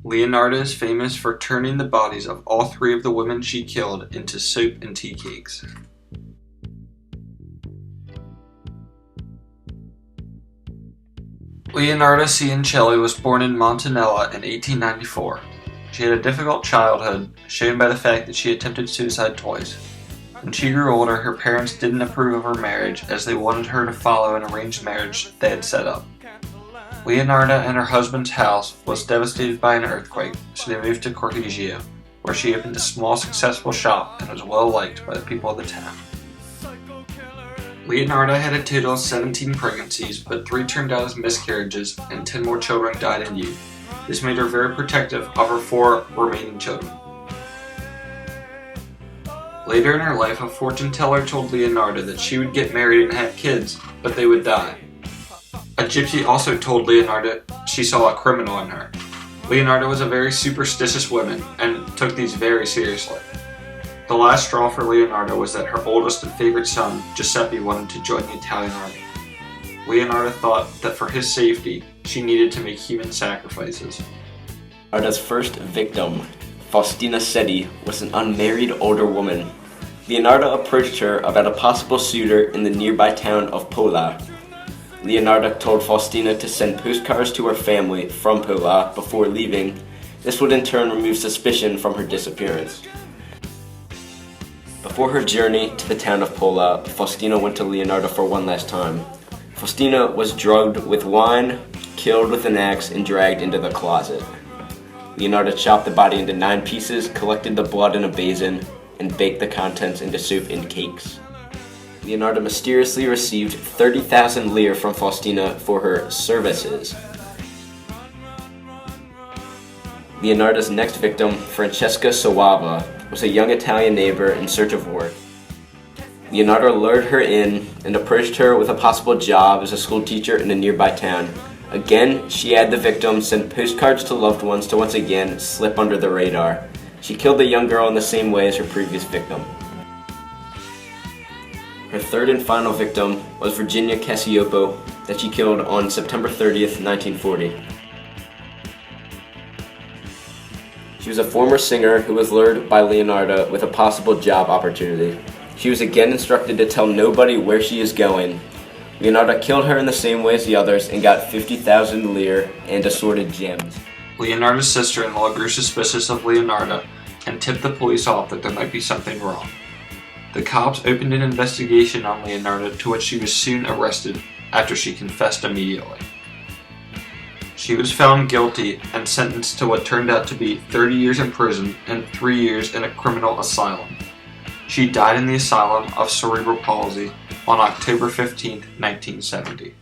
Leonarda is famous for turning the bodies of all three of the women she killed into soup and tea cakes. Leonarda Cianciulli was born in Montanella in 1894. She had a difficult childhood, shown by the fact that she attempted suicide twice. When she grew older, her parents didn't approve of her marriage as they wanted her to follow an arranged marriage they had set up. Leonarda and her husband's house was devastated by an earthquake, so they moved to Correggio, where she opened a small successful shop and was well liked by the people of the town. Leonarda had a total of 17 pregnancies, but 3 turned out as miscarriages and 10 more children died in youth. This made her very protective of her 4 remaining children. Later in her life, a fortune teller told Leonarda that she would get married and have kids, but they would die. A gypsy also told Leonarda she saw a criminal in her. Leonarda was a very superstitious woman and took these very seriously. The last straw for Leonarda was that her oldest and favorite son, Giuseppe, wanted to join the Italian army. Leonarda thought that for his safety, she needed to make human sacrifices. Leonarda's first victim, Faustina Seti, was an unmarried older woman. Leonarda approached her about a possible suitor in the nearby town of Pola. Leonarda told Faustina to send postcards to her family from Pola before leaving. This would in turn remove suspicion from her disappearance. Before her journey to the town of Pola, Faustina went to Leonarda for one last time. Faustina was drugged with wine, killed with an axe, and dragged into the closet. Leonarda chopped the body into 9 pieces, collected the blood in a basin, and baked the contents into soup and cakes. Leonarda mysteriously received 30,000 lire from Faustina for her services. Leonarda's next victim, Francesca Soava, was a young Italian neighbor in search of work. Leonarda lured her in and approached her with a possible job as a school teacher in a nearby town. Again, she had the victim send postcards to loved ones to once again slip under the radar. She killed the young girl in the same way as her previous victim. Her third and final victim was Virginia Cacioppo, that she killed on September 30th, 1940. She was a former singer who was lured by Leonarda with a possible job opportunity. She was again instructed to tell nobody where she is going. Leonarda killed her in the same way as the others and got 50,000 lire and assorted gems. Leonarda's sister-in-law grew suspicious of Leonarda and tipped the police off that there might be something wrong. The cops opened an investigation on Leonarda, to which she was soon arrested after she confessed immediately. She was found guilty and sentenced to what turned out to be 30 years in prison and 3 years in a criminal asylum. She died in the asylum of cerebral palsy on October 15, 1970.